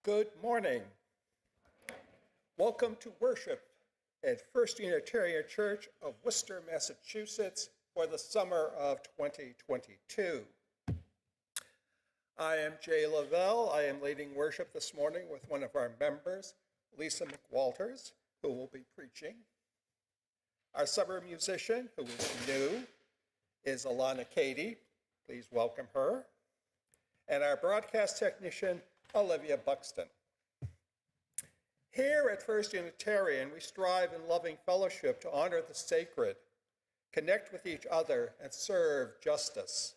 Good morning. Welcome to worship at First Unitarian Church of Worcester, Massachusetts for the summer of 2022. I am Jay Lavelle. I am leading worship this morning with one of our members, Lesa McWalters, who will be preaching. Our summer musician, who is new, is Ilana Cady. Please welcome her. And our broadcast technician, Olivia Buxton. Here at First Unitarian, we strive in loving fellowship to honor the sacred, connect with each other, and serve justice.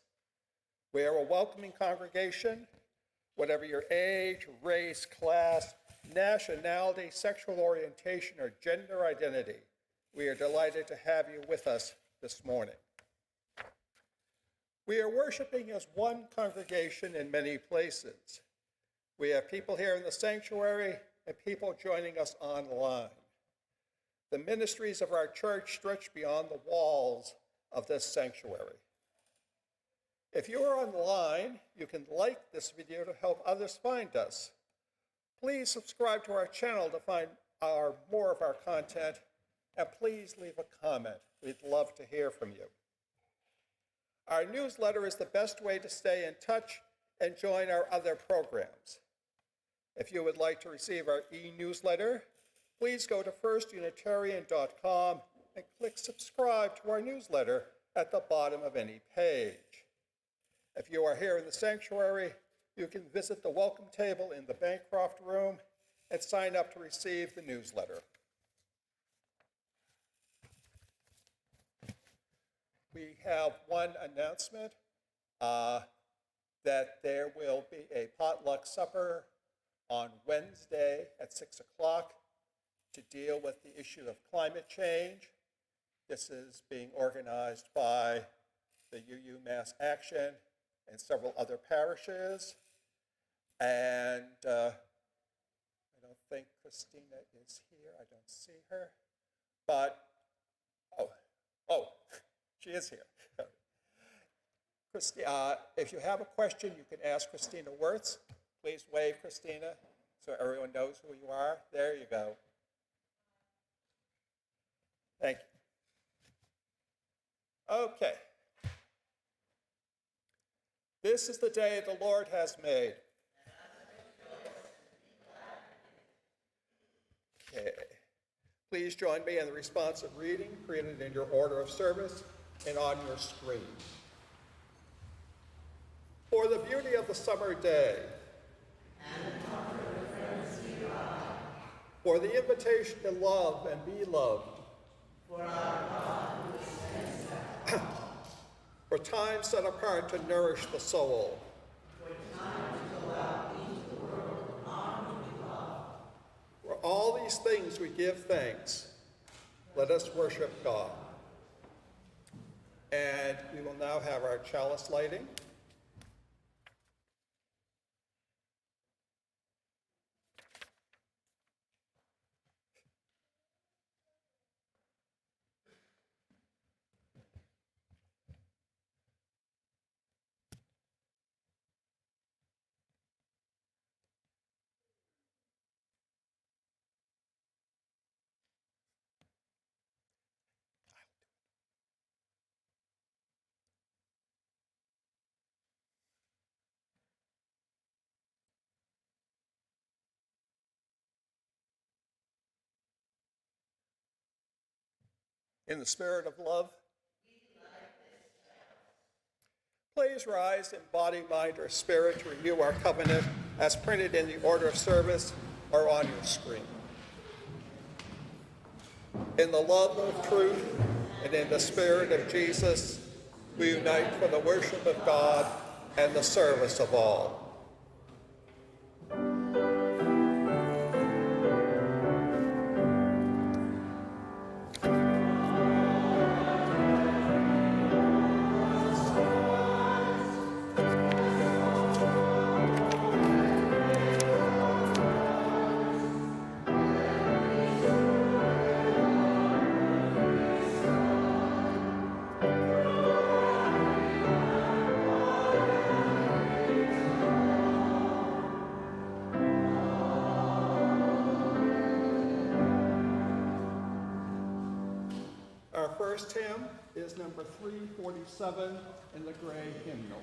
We are a welcoming congregation, whatever your age, race, class, nationality, sexual orientation, or gender identity. We are delighted to have you with us this morning. We are worshiping as one congregation in many places. We have people here in the sanctuary and people joining us online. The ministries of our church stretch beyond the walls of this sanctuary. If you are online, you can like this video to help others find us. Please subscribe to our channel to find more of our content, and please leave a comment. We'd love to hear from you. Our newsletter is the best way to stay in touch and join our other programs. If you would like to receive our e-newsletter, please go to firstunitarian.com and click subscribe to our newsletter at the bottom of any page. If you are here in the sanctuary, you can visit the welcome table in the Bancroft room and sign up to receive the newsletter. We have one announcement, that there will be a potluck supper on Wednesday at 6 o'clock to deal with the issue of climate change. This is being organized by the UU Mass Action and several other parishes. And I don't think Christina is here. I don't see her. But, she is here. If you have a question, you can ask Christina Wirtz. Please wave, Christina, so everyone knows who you are. There you go. Thank you. Okay. This is the day the Lord has made. Okay. Please join me in the responsive reading created in your order of service and on your screen. For the beauty of the summer day, and the comfort of friends near by, for the invitation to love and be loved, for our God who is steadfast, for time set apart to nourish the soul, for time to go out into the world armed with love. For all these things we give thanks. Let us worship God. And we will now have our chalice lighting. In the spirit of love, please rise in body, mind, or spirit to renew our covenant as printed in the order of service or on your screen. In the love of truth and in the spirit of Jesus, we unite for the worship of God and the service of all. first hymn is number 347 in the gray hymnal.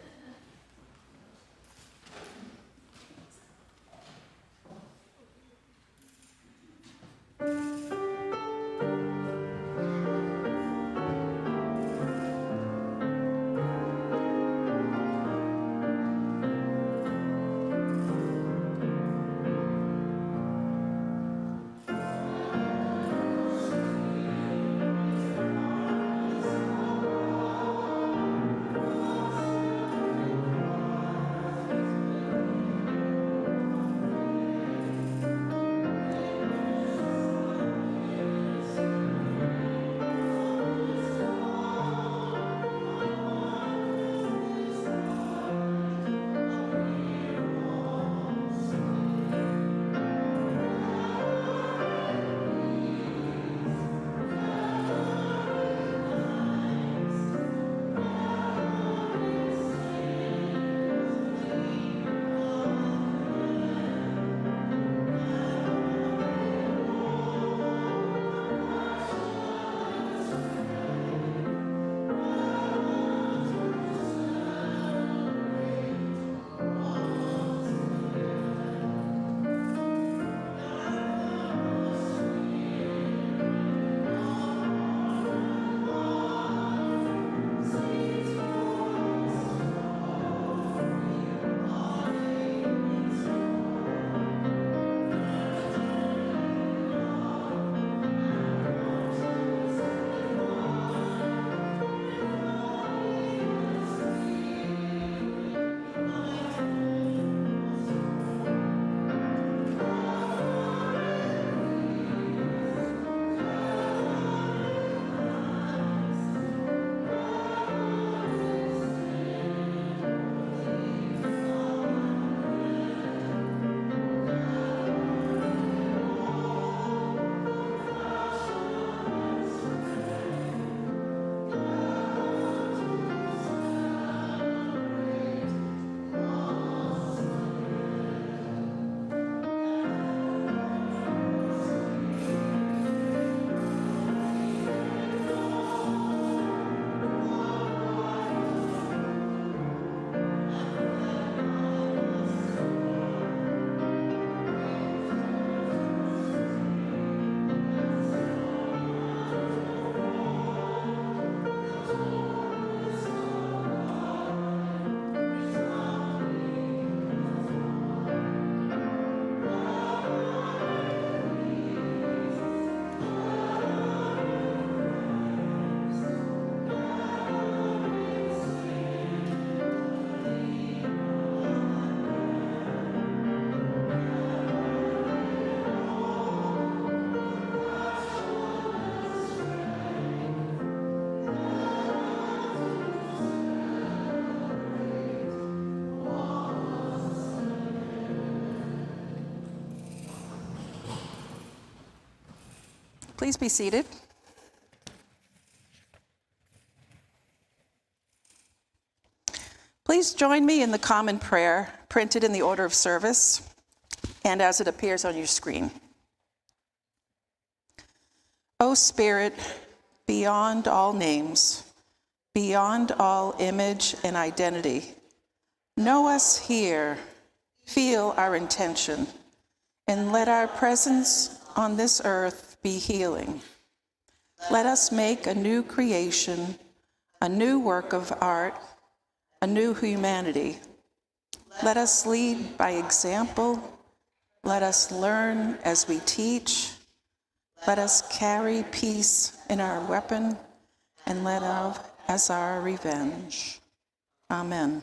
Please be seated. Please join me in the common prayer printed in the order of service and as it appears on your screen. O Spirit, beyond all names, beyond all image and identity, know us here, feel our intention, and let our presence on this earth be healing. Let us make a new creation, a new work of art, a new humanity. Let us lead by example. Let us learn as we teach. Let us carry peace in our weapon and let love as our revenge. Amen.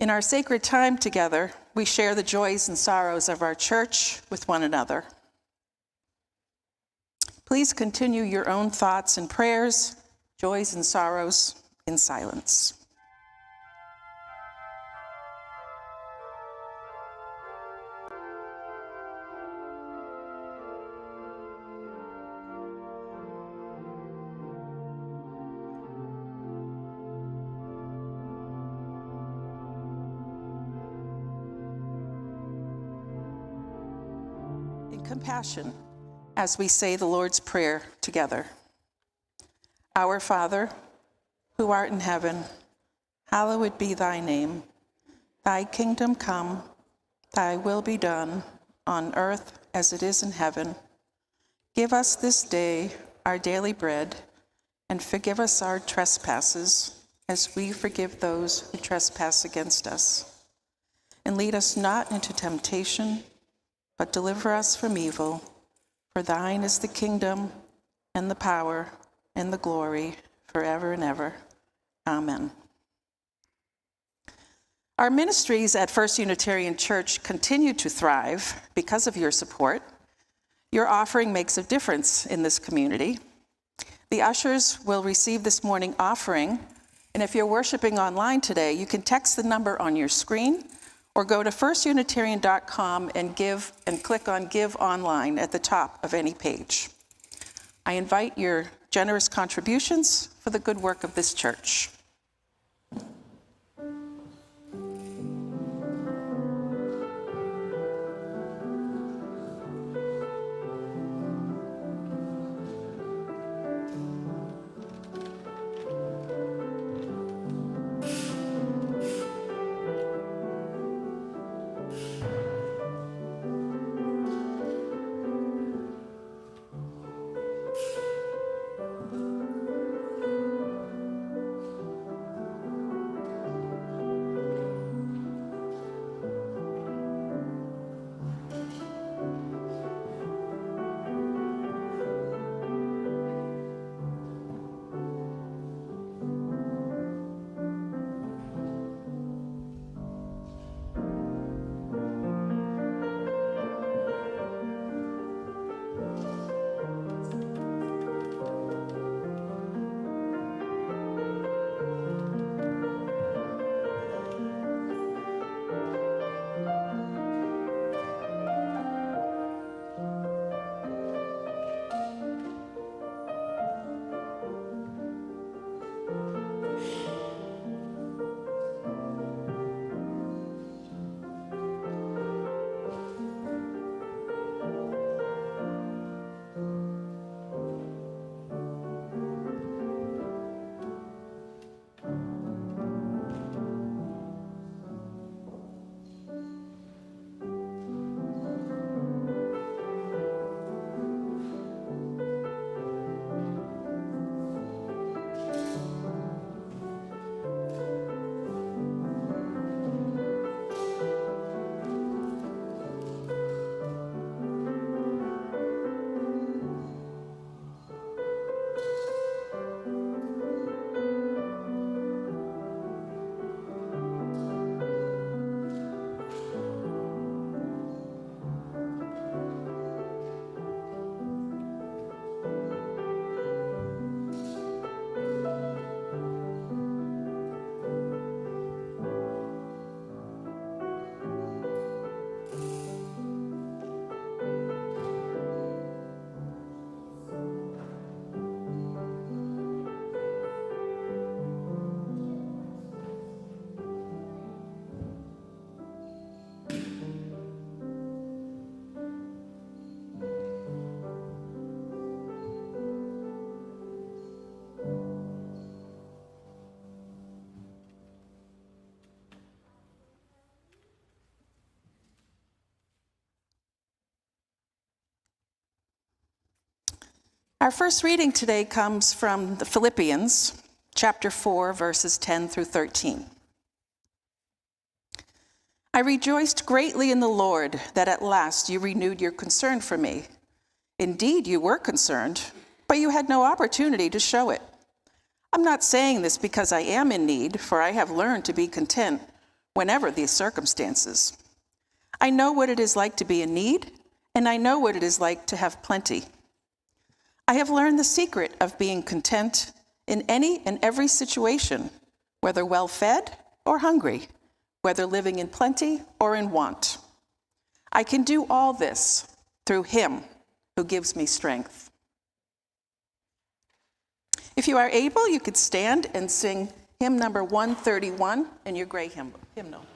In our sacred time together, we share the joys and sorrows of our church with one another. Please continue your own thoughts and prayers, joys and sorrows in silence. In compassion, as we say the Lord's Prayer together. Our Father, who art in heaven, hallowed be thy name. Thy kingdom come, thy will be done, on earth as it is in heaven. Give us this day our daily bread, and forgive us our trespasses, as we forgive those who trespass against us. And lead us not into temptation, but deliver us from evil. For thine is the kingdom, and the power, and the glory, forever and ever. Amen. Our ministries at First Unitarian Church continue to thrive because of your support. Your offering makes a difference in this community. The ushers will receive this morning offering, and if you're worshiping online today, you can text the number on your screen or go to firstunitarian.com and click on Give Online at the top of any page. I invite your generous contributions for the good work of this church. Our first reading today comes from the Philippians, chapter 4, verses 10 through 13. I rejoiced greatly in the Lord that at last you renewed your concern for me. Indeed, you were concerned, but you had no opportunity to show it. I'm not saying this because I am in need, for I have learned to be content whenever these circumstances. I know what it is like to be in need, and I know what it is like to have plenty. I have learned the secret of being content in any and every situation, whether well-fed or hungry, whether living in plenty or in want. I can do all this through him who gives me strength. If you are able, you could stand and sing hymn number 131 in your gray hymnal.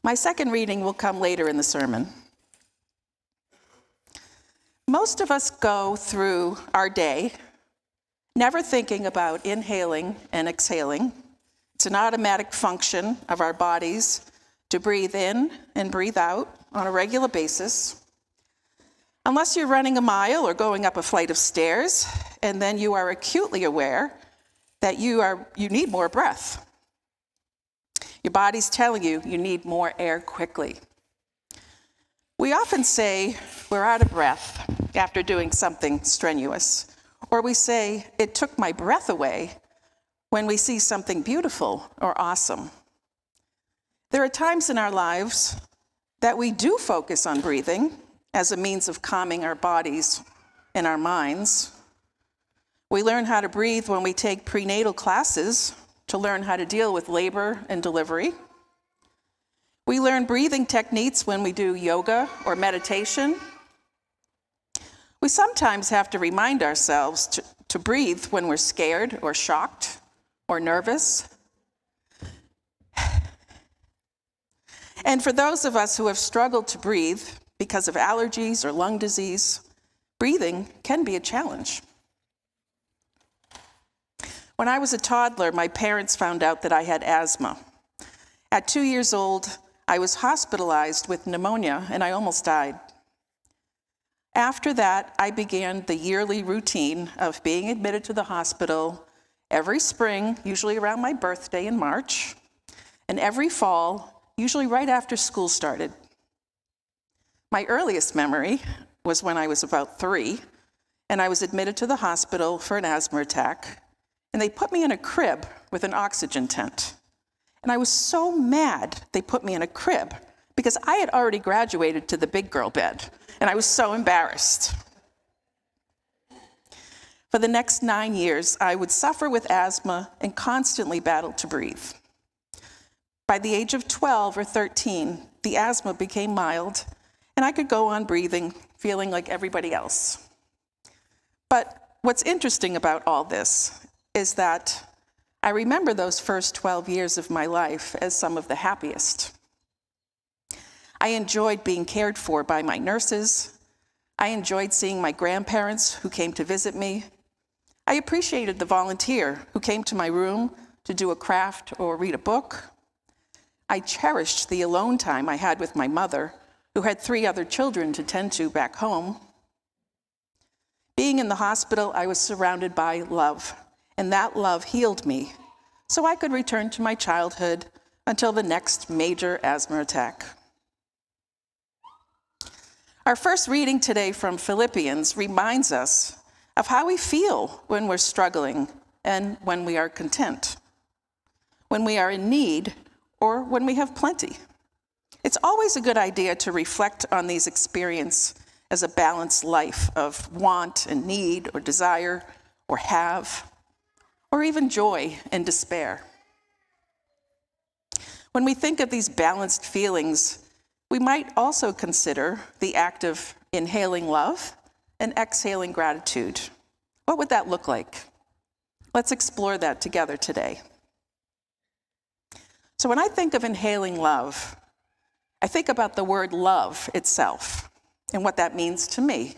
My second reading will come later in the sermon. Most of us go through our day never thinking about inhaling and exhaling. It's an automatic function of our bodies to breathe in and breathe out on a regular basis. Unless you're running a mile or going up a flight of stairs, and then you are acutely aware that you need more breath. Your body's telling you need more air quickly. We often say we're out of breath after doing something strenuous, or we say it took my breath away when we see something beautiful or awesome. There are times in our lives that we do focus on breathing as a means of calming our bodies and our minds. We learn how to breathe when we take prenatal classes to learn how to deal with labor and delivery. We learn breathing techniques when we do yoga or meditation. We sometimes have to remind ourselves to breathe when we're scared or shocked or nervous. And for those of us who have struggled to breathe because of allergies or lung disease, breathing can be a challenge. When I was a toddler, my parents found out that I had asthma. At 2 years old, I was hospitalized with pneumonia and I almost died. After that, I began the yearly routine of being admitted to the hospital every spring, usually around my birthday in March, and every fall, usually right after school started. My earliest memory was when I was about 3, and I was admitted to the hospital for an asthma attack, and they put me in a crib with an oxygen tent. And I was so mad they put me in a crib because I had already graduated to the big girl bed, and I was so embarrassed. For the next 9 years, I would suffer with asthma and constantly battle to breathe. By the age of 12 or 13, the asthma became mild, and I could go on breathing, feeling like everybody else. But what's interesting about all this is that I remember those first 12 years of my life as some of the happiest. I enjoyed being cared for by my nurses. I enjoyed seeing my grandparents who came to visit me. I appreciated the volunteer who came to my room to do a craft or read a book. I cherished the alone time I had with my mother, who had 3 other children to tend to back home. Being in the hospital, I was surrounded by love, and that love healed me, so I could return to my childhood until the next major asthma attack. Our first reading today from Philippians reminds us of how we feel when we're struggling and when we are content, when we are in need or when we have plenty. It's always a good idea to reflect on these experiences as a balanced life of want and need or desire or have, or even joy and despair. When we think of these balanced feelings, we might also consider the act of inhaling love and exhaling gratitude. What would that look like? Let's explore that together today. So when I think of inhaling love, I think about the word love itself and what that means to me.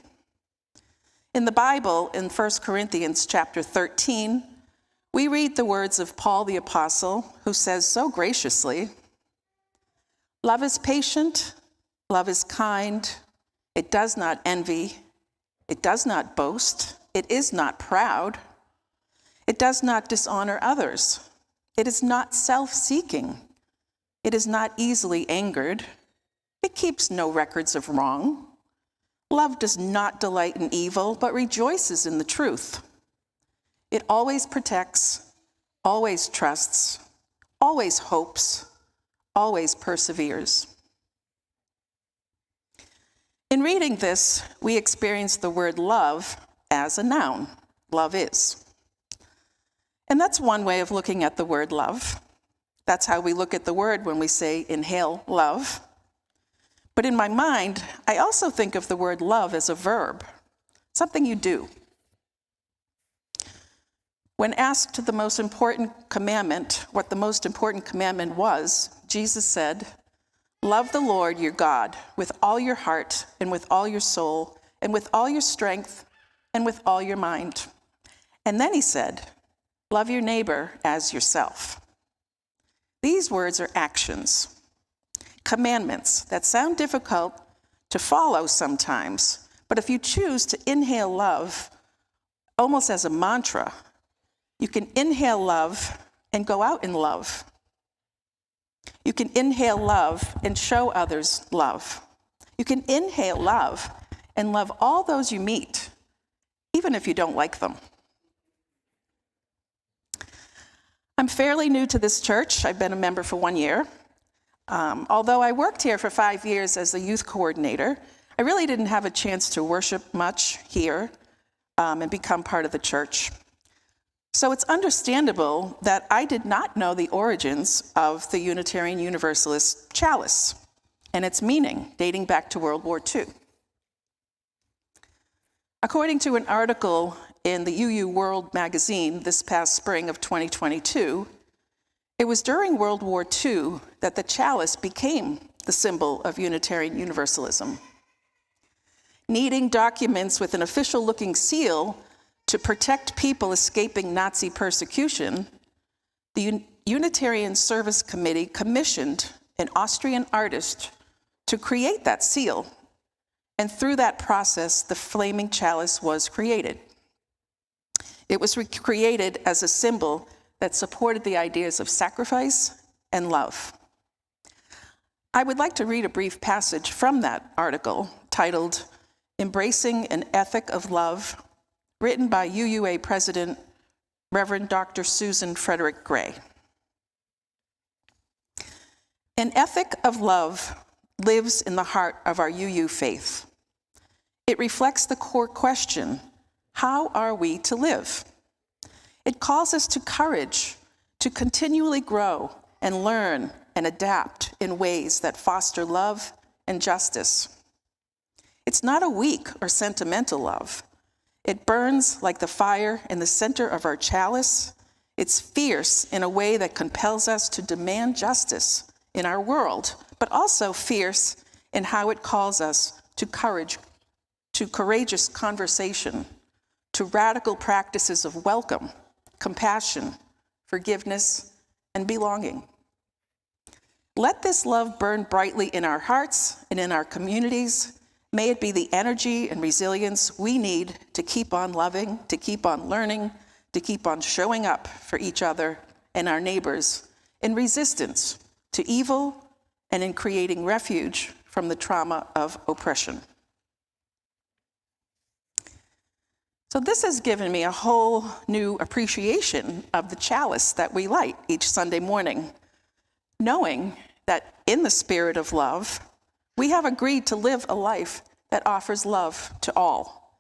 In the Bible, in 1 Corinthians chapter 13, we read the words of Paul the Apostle, who says so graciously, "Love is patient, love is kind, it does not envy, it does not boast, it is not proud, it does not dishonor others, it is not self-seeking, it is not easily angered, it keeps no records of wrong. Love does not delight in evil, but rejoices in the truth. It always protects, always trusts, always hopes, always perseveres." In reading this, we experience the word love as a noun. Love is. And that's one way of looking at the word love. That's how we look at the word when we say inhale love. But in my mind, I also think of the word love as a verb, something you do. When asked the most important commandment, what the most important commandment was, Jesus said, Love the Lord your God with all your heart and with all your soul and with all your strength and with all your mind. And then he said, love your neighbor as yourself. These words are actions, commandments that sound difficult to follow sometimes, but if you choose to inhale love almost as a mantra, you can inhale love and go out in love. You can inhale love and show others love. You can inhale love and love all those you meet, even if you don't like them. I'm fairly new to this church. I've been a member for 1 year. Although I worked here for 5 years as the youth coordinator, I really didn't have a chance to worship much here and become part of the church. So it's understandable that I did not know the origins of the Unitarian Universalist chalice and its meaning dating back to World War II. According to an article in the UU World magazine this past spring of 2022, it was during World War II that the chalice became the symbol of Unitarian Universalism. Needing documents with an official-looking seal to protect people escaping Nazi persecution, the Unitarian Service Committee commissioned an Austrian artist to create that seal, and through that process, the flaming chalice was created. It was created as a symbol that supported the ideas of sacrifice and love. I would like to read a brief passage from that article titled, Embracing an Ethic of Love, written by UUA President, Reverend Dr. Susan Frederick Gray. An ethic of love lives in the heart of our UU faith. It reflects the core question, how are we to live? It calls us to courage, to continually grow and learn and adapt in ways that foster love and justice. It's not a weak or sentimental love. It burns like the fire in the center of our chalice. It's fierce in a way that compels us to demand justice in our world, but also fierce in how it calls us to courage, to courageous conversation, to radical practices of welcome, compassion, forgiveness, and belonging. Let this love burn brightly in our hearts and in our communities. May it be the energy and resilience we need to keep on loving, to keep on learning, to keep on showing up for each other and our neighbors in resistance to evil and in creating refuge from the trauma of oppression. So this has given me a whole new appreciation of the chalice that we light each Sunday morning, knowing that in the spirit of love, we have agreed to live a life that offers love to all.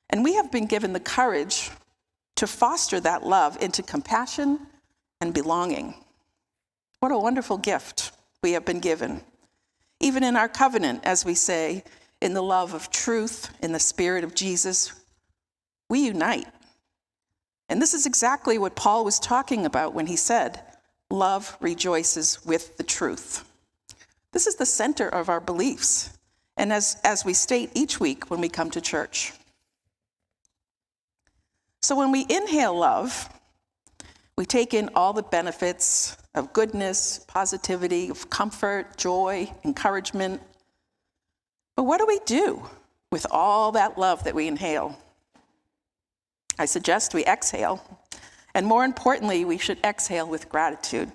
And we have been given the courage to foster that love into compassion and belonging. What a wonderful gift we have been given. Even in our covenant, as we say, in the love of truth, in the spirit of Jesus, we unite. And this is exactly what Paul was talking about when he said, love rejoices with the truth. This is the center of our beliefs, and as we state each week when we come to church. So when we inhale love, we take in all the benefits of goodness, positivity, of comfort, joy, encouragement. But what do we do with all that love that we inhale? I suggest we exhale, and more importantly, we should exhale with gratitude.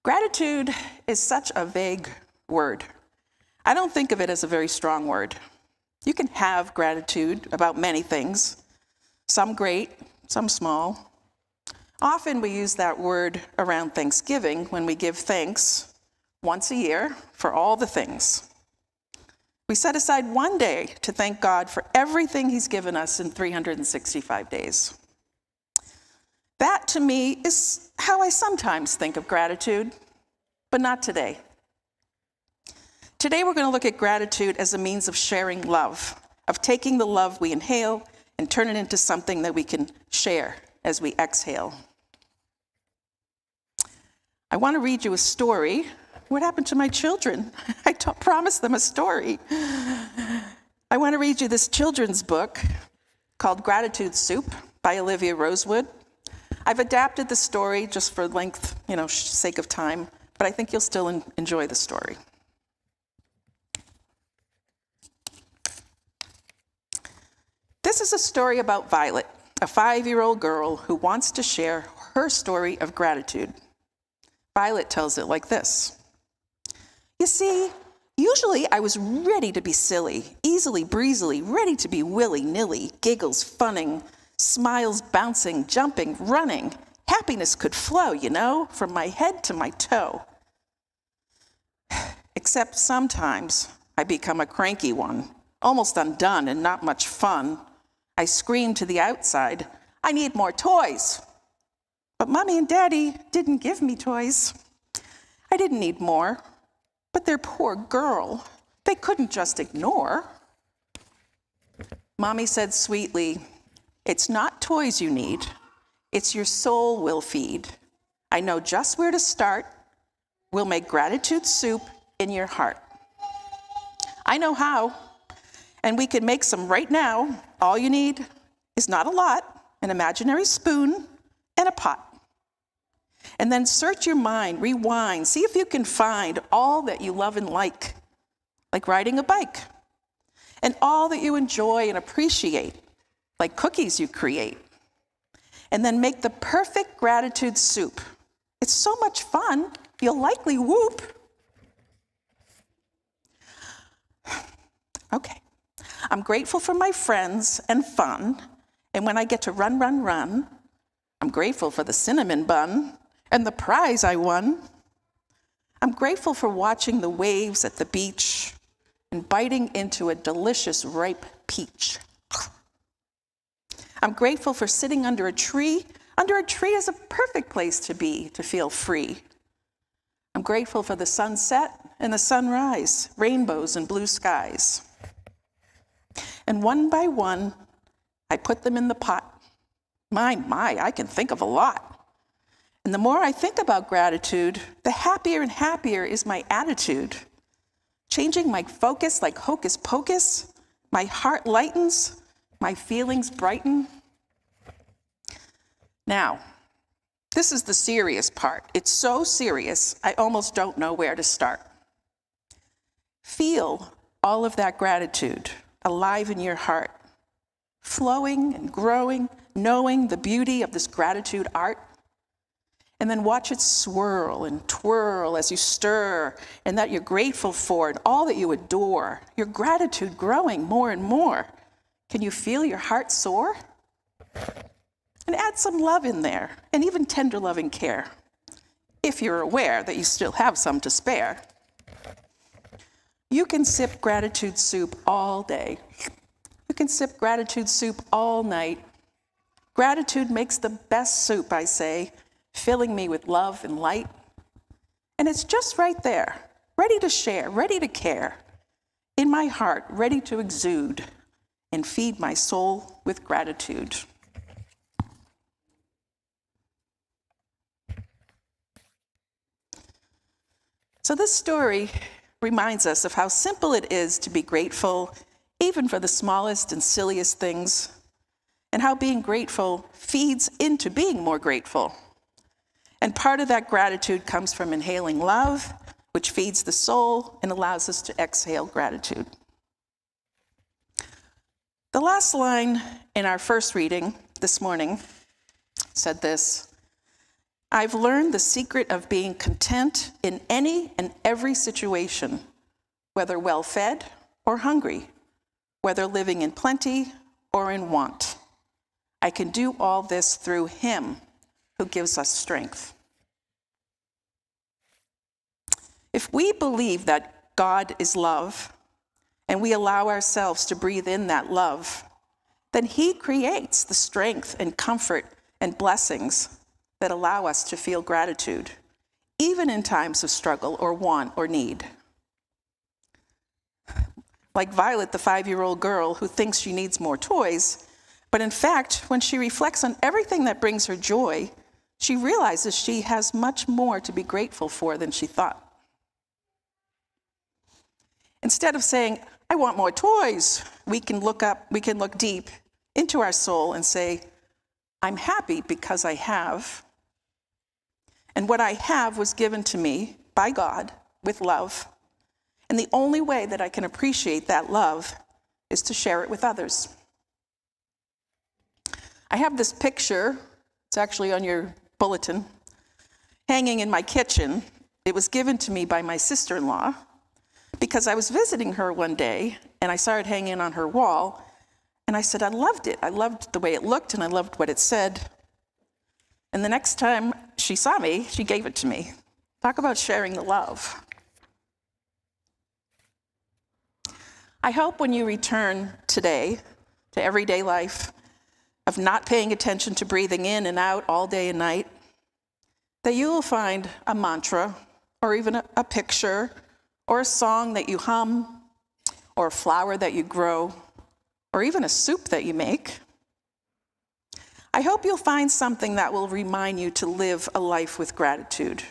Gratitude is such a vague word. I don't think of it as a very strong word. You can have gratitude about many things, some great, some small. Often we use that word around Thanksgiving when we give thanks once a year for all the things. We set aside one day to thank God for everything he's given us in 365 days. That, to me, is how I sometimes think of gratitude, but not today. Today, we're going to look at gratitude as a means of sharing love, of taking the love we inhale and turn it into something that we can share as we exhale. I want to read you a story. What happened to my children? I promised them a story. I want to read you this children's book called Gratitude Soup by Olivia Rosewood. I've adapted the story just for length, sake of time, but I think you'll still enjoy the story. This is a story about Violet, a 5-year-old girl who wants to share her story of gratitude. Violet tells it like this. You see, usually I was ready to be silly, easily breezily, ready to be willy-nilly, giggles funning, smiles bouncing, jumping, running. Happiness could flow, from my head to my toe. Except sometimes I become a cranky one, almost undone and not much fun. I scream to the outside, I need more toys. But Mommy and Daddy didn't give me toys. I didn't need more, but their poor girl, they couldn't just ignore. Mommy said sweetly, it's not toys you need, it's your soul we'll feed. I know just where to start. We'll make gratitude soup in your heart. I know how, and we can make some right now. All you need is not a lot, an imaginary spoon and a pot. And then search your mind, rewind, see if you can find all that you love and like riding a bike, and all that you enjoy and appreciate, like cookies you create. And then make the perfect gratitude soup. It's so much fun, you'll likely whoop. Okay, I'm grateful for my friends and fun, and when I get to run, I'm grateful for the cinnamon bun and the prize I won. I'm grateful for watching the waves at the beach and biting into a delicious ripe peach. I'm grateful for sitting under a tree. Under a tree is a perfect place to be, to feel free. I'm grateful for the sunset and the sunrise, rainbows and blue skies. And one by one, I put them in the pot. My, I can think of a lot. And the more I think about gratitude, the happier and happier is my attitude. Changing my focus like hocus pocus, my heart lightens, my feelings brighten. Now, this is the serious part. It's so serious, I almost don't know where to start. Feel all of that gratitude alive in your heart, flowing and growing, knowing the beauty of this gratitude art. And then watch it swirl and twirl as you stir, and that you're grateful for and all that you adore. Your gratitude growing more and more. Can you feel your heart soar? And add some love in there, and even tender loving care, if you're aware that you still have some to spare. You can sip gratitude soup all day. You can sip gratitude soup all night. Gratitude makes the best soup, I say, filling me with love and light. And it's just right there, ready to share, ready to care, in my heart, ready to exude and feed my soul with gratitude. So this story reminds us of how simple it is to be grateful, even for the smallest and silliest things, and how being grateful feeds into being more grateful. And part of that gratitude comes from inhaling love, which feeds the soul and allows us to exhale gratitude. The last line in our first reading this morning said this: I've learned the secret of being content in any and every situation, whether well-fed or hungry, whether living in plenty or in want. I can do all this through Him who gives us strength. If we believe that God is love, and we allow ourselves to breathe in that love, then He creates the strength and comfort and blessings that allow us to feel gratitude, even in times of struggle or want or need. Like Violet, the 5-year-old girl who thinks she needs more toys, but in fact, when she reflects on everything that brings her joy, she realizes she has much more to be grateful for than she thought. Instead of saying, I want more toys, we can look deep into our soul and say, I'm happy because I have. And what I have was given to me by God with love. And the only way that I can appreciate that love is to share it with others. I have this picture, it's actually on your bulletin, hanging in my kitchen. It was given to me by my sister-in-law because I was visiting her one day and I saw it hanging on her wall. And I said, I loved it. I loved the way it looked and I loved what it said. And the next time she saw me, she gave it to me. Talk about sharing the love. I hope when you return today to everyday life of not paying attention to breathing in and out all day and night, that you will find a mantra or even a picture or a song that you hum or a flower that you grow or even a soup that you make. I hope you'll find something that will remind you to live a life with gratitude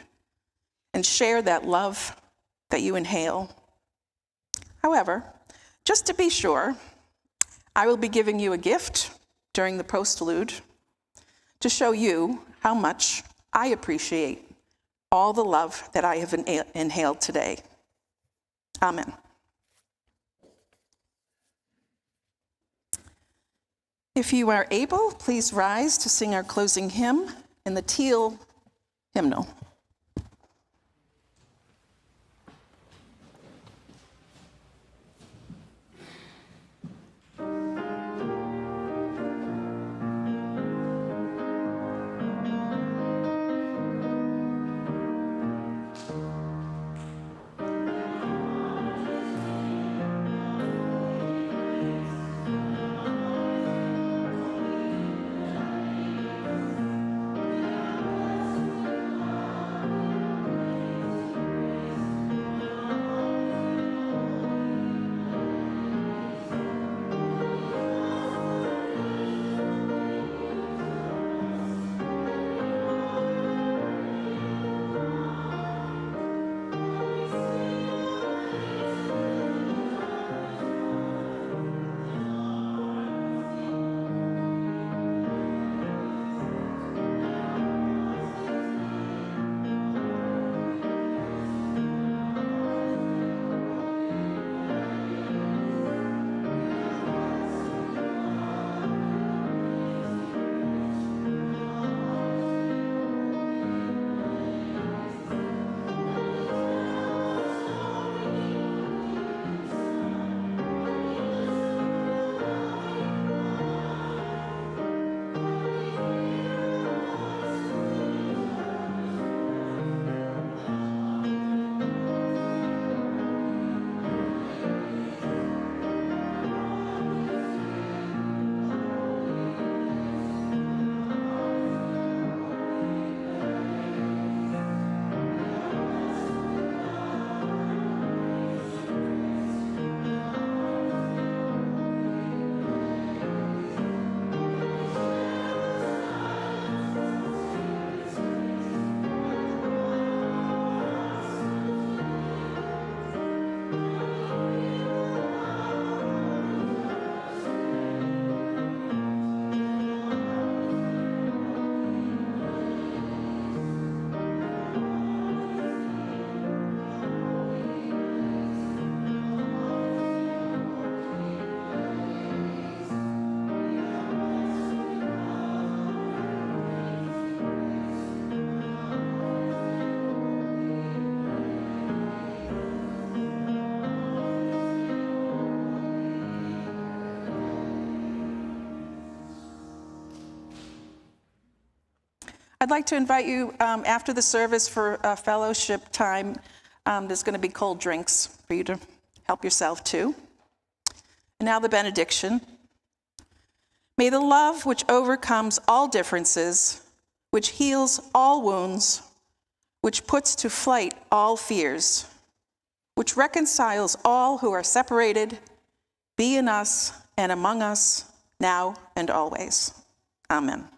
and share that love that you inhale. However, just to be sure, I will be giving you a gift during the postlude to show you how much I appreciate all the love that I have inhaled today. Amen. If you are able, please rise to sing our closing hymn in the teal hymnal. I'd like to invite you after the service for a fellowship time. There's going to be cold drinks for you to help yourself to. And now the benediction. May the love which overcomes all differences, which heals all wounds, which puts to flight all fears, which reconciles all who are separated, be in us and among us now and always. Amen.